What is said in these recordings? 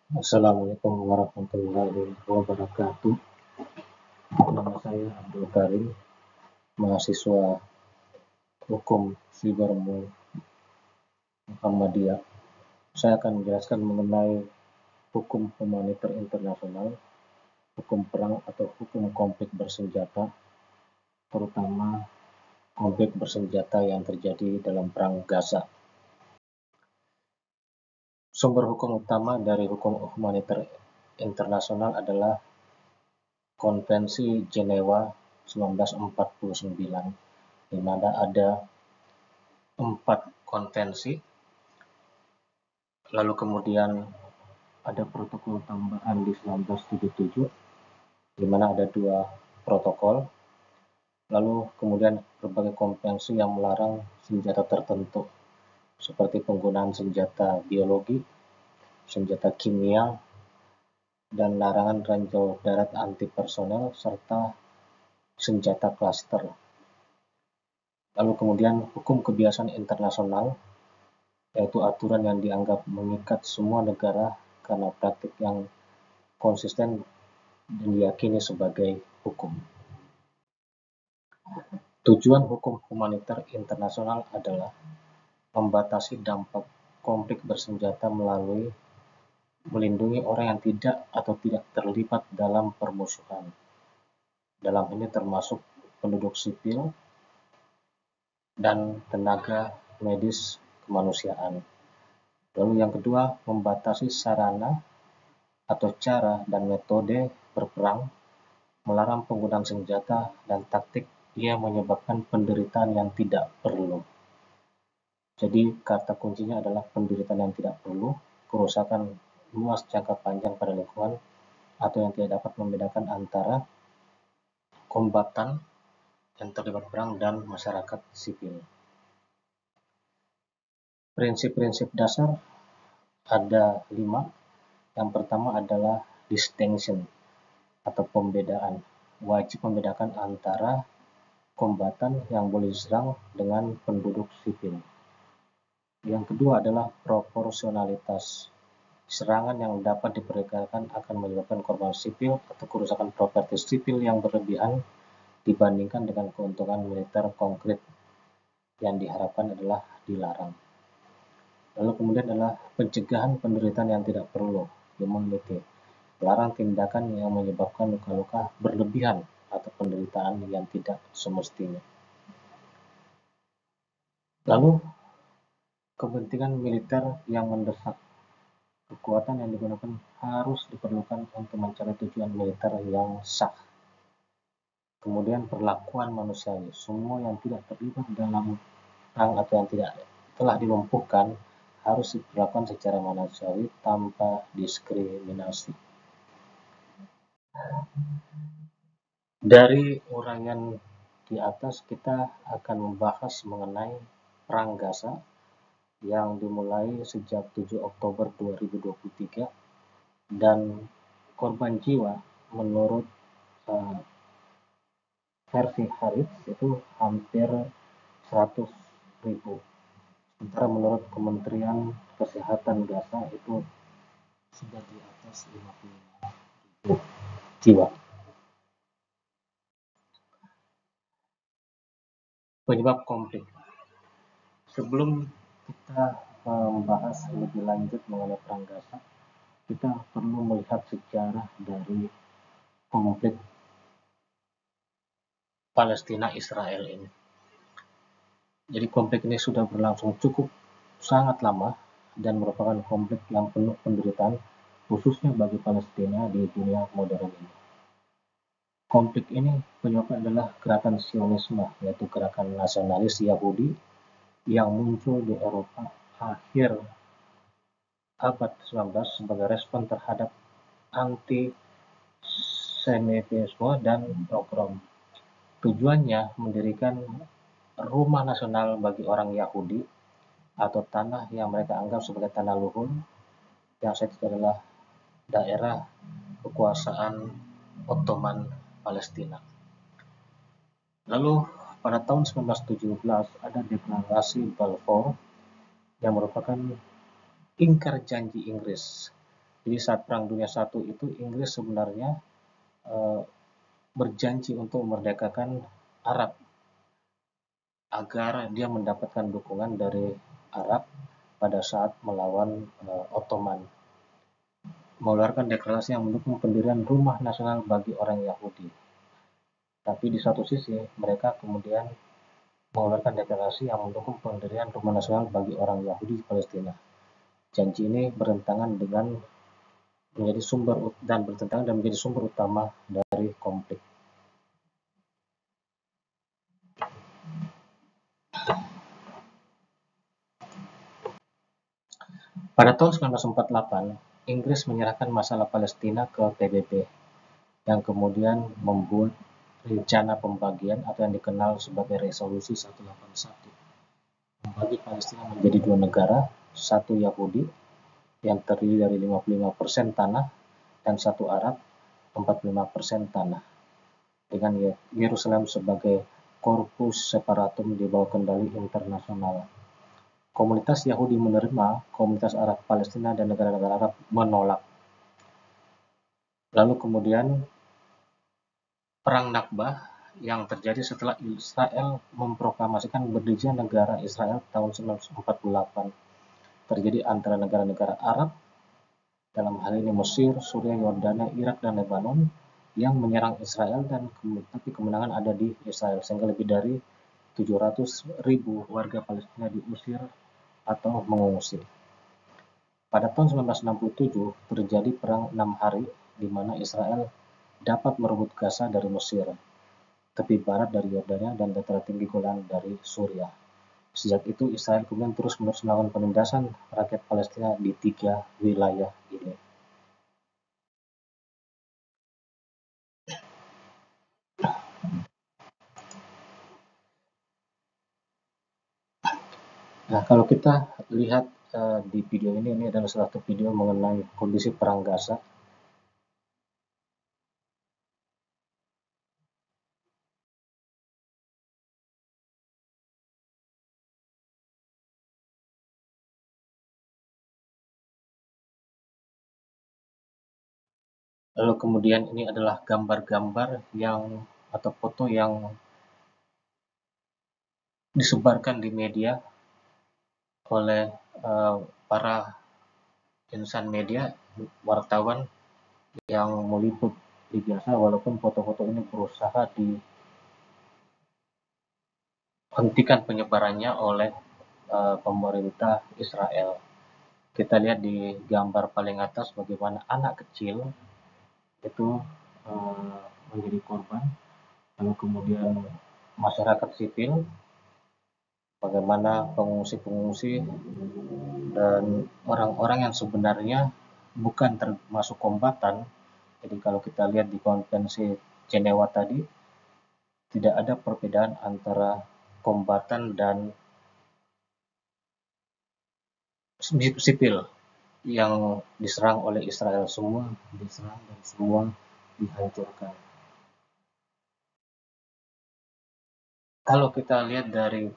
Assalamualaikum warahmatullahi wabarakatuh. Nama saya Abdul Karim, mahasiswa Hukum Siber Muhammadiyah. Saya akan menjelaskan mengenai hukum humaniter internasional, hukum perang atau hukum konflik bersenjata, terutama konflik bersenjata yang terjadi dalam perang Gaza. Sumber hukum utama dari hukum humaniter internasional adalah Konvensi Jenewa 1949, di mana ada 4 konvensi, lalu kemudian ada protokol tambahan di 1977, di mana ada 2 protokol, lalu kemudian berbagai konvensi yang melarang senjata tertentu, seperti penggunaan senjata biologi, senjata kimia, dan larangan ranjau darat anti personel, serta senjata klaster. Lalu kemudian hukum kebiasaan internasional, yaitu aturan yang dianggap mengikat semua negara karena praktik yang konsisten dan diyakini sebagai hukum. Tujuan hukum humaniter internasional adalah membatasi dampak konflik bersenjata melalui melindungi orang yang tidak terlibat dalam permusuhan. Dalam ini termasuk penduduk sipil dan tenaga medis kemanusiaan. Lalu yang kedua, membatasi sarana atau cara dan metode berperang, melarang penggunaan senjata dan taktik yang menyebabkan penderitaan yang tidak perlu. Jadi kata kuncinya adalah penderitaan yang tidak perlu, kerusakan luas jangka panjang pada lingkungan, atau yang tidak dapat membedakan antara kombatan yang terlibat perang dan masyarakat sipil. Prinsip-prinsip dasar ada 5. Yang pertama adalah distinction atau pembedaan. Wajib membedakan antara kombatan yang boleh diserang dengan penduduk sipil. Yang kedua adalah proporsionalitas. Serangan yang dapat diperkirakan akan menyebabkan korban sipil atau kerusakan properti sipil yang berlebihan dibandingkan dengan keuntungan militer konkret yang diharapkan adalah dilarang. Lalu kemudian adalah pencegahan penderitaan yang tidak perlu, immunity. Larang tindakan yang menyebabkan luka-luka berlebihan atau penderitaan yang tidak semestinya. Lalu kepentingan militer yang mendesak. Kekuatan yang digunakan harus diperlukan untuk mencapai tujuan militer yang sah. Kemudian perlakuan manusiawi. Semua yang tidak terlibat dalam perang atau yang tidak telah dilumpuhkan harus diperlakukan secara manusiawi tanpa diskriminasi. Dari uraian di atas kita akan membahas mengenai Perang Gaza yang dimulai sejak 7 Oktober 2023 dan korban jiwa menurut versi Haaretz itu hampir 100.000. Sementara menurut Kementerian Kesehatan Gaza itu sudah di atas 55.000 jiwa. Penyebab konflik. Sebelum kita membahas lebih lanjut mengenai Perang Gaza, kita perlu melihat sejarah dari konflik Palestina-Israel ini. Jadi konflik ini sudah berlangsung cukup sangat lama dan merupakan konflik yang penuh penderitaan, khususnya bagi Palestina di dunia modern ini. Konflik ini penyebabnya adalah gerakan Sionisme, yaitu gerakan nasionalis Yahudi yang muncul di Eropa akhir abad 19 sebagai respon terhadap anti-Semitisme dan pogrom. Tujuannya mendirikan rumah nasional bagi orang Yahudi atau tanah yang mereka anggap sebagai tanah luhur, yang saat itu adalah daerah kekuasaan Ottoman Palestina. Lalu pada tahun 1917 ada deklarasi Balfour yang merupakan ingkar janji Inggris Jadi saat Perang Dunia I itu Inggris sebenarnya berjanji untuk memerdekakan Arab agar dia mendapatkan dukungan dari Arab pada saat melawan Ottoman, mengeluarkan deklarasi yang mendukung pendirian rumah nasional bagi orang Yahudi. Tapi di satu sisi mereka kemudian mengeluarkan deklarasi yang mendukung pendirian rumah nasional bagi orang Yahudi di Palestina. Janji ini bertentangan dan menjadi sumber utama dari konflik. Pada tahun 1948, Inggris menyerahkan masalah Palestina ke PBB, yang kemudian membuat rencana pembagian atau yang dikenal sebagai Resolusi 181, membagi Palestina menjadi dua negara, satu Yahudi yang terdiri dari 55% tanah dan satu Arab 45% tanah, dengan Yerusalem sebagai corpus separatum di bawah kendali internasional. Komunitas Yahudi menerima, komunitas Arab Palestina dan negara-negara Arab menolak. Lalu kemudian Perang Nakba yang terjadi setelah Israel memproklamasikan berdirinya negara Israel tahun 1948 terjadi antara negara-negara Arab, dalam hal ini Mesir, Suriah, Yordania, Irak, dan Lebanon, yang menyerang Israel, dan tapi kemenangan ada di Israel, sehingga lebih dari 700.000 warga Palestina diusir atau mengungsi. Pada tahun 1967 terjadi perang 6 hari di mana Israel dapat merebut Gaza dari Mesir, tepi barat dari Yordania, dan dataran tinggi Golan dari Suriah. Sejak itu Israel kemudian terus-menerus melakukan penindasan rakyat Palestina di 3 wilayah ini. Nah, kalau kita lihat di video ini adalah salah satu video mengenai kondisi perang Gaza. Lalu kemudian ini adalah gambar-gambar atau foto yang disebarkan di media oleh para insan media, wartawan yang meliput di Gaza, walaupun foto-foto ini berusaha dihentikan penyebarannya oleh pemerintah Israel. Kita lihat di gambar paling atas bagaimana anak kecil itu menjadi korban, lalu kemudian masyarakat sipil, bagaimana pengungsi-pengungsi dan orang-orang yang sebenarnya bukan termasuk kombatan. Jadi kalau kita lihat di konvensi Jenewa tadi, tidak ada perbedaan antara kombatan dan sipil yang diserang oleh Israel. Semua diserang dan semua dihancurkan. Kalau kita lihat dari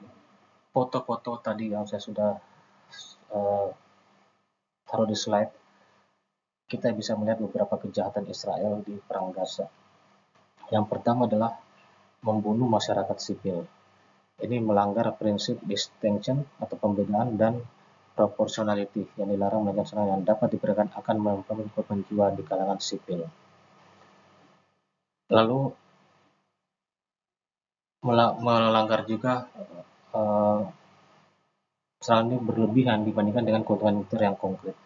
foto-foto tadi yang saya sudah taruh di slide, kita bisa melihat beberapa kejahatan Israel di Perang Gaza. Yang pertama adalah membunuh masyarakat sipil. Ini melanggar prinsip distinction atau pembedaan dan proportionality yang dilarang melakukan serangan yang dapat diperkirakan akan menimbulkan korban jiwa di kalangan sipil. Lalu melanggar juga serangan ini berlebihan dibandingkan dengan keuntungan militer yang konkret.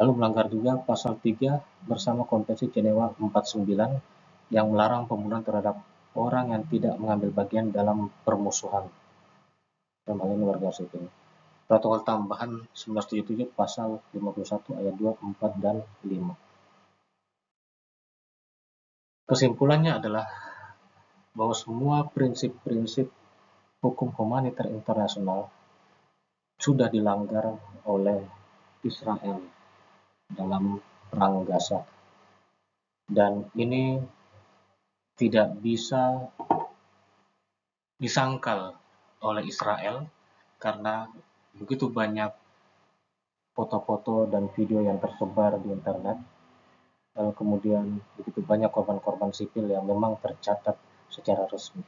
Lalu melanggar juga pasal 3 bersama Konvensi Jenewa 49 yang melarang pembunuhan terhadap orang yang tidak mengambil bagian dalam permusuhan, dalam hal ini warga sipil. Protokol tambahan 1977 pasal 51 ayat 2, 4, dan 5. Kesimpulannya adalah bahwa semua prinsip-prinsip hukum humaniter internasional sudah dilanggar oleh Israel dalam Perang Gaza. Dan ini tidak bisa disangkal oleh Israel karena begitu banyak foto-foto dan video yang tersebar di internet. Lalu kemudian begitu banyak korban-korban sipil yang memang tercatat secara resmi.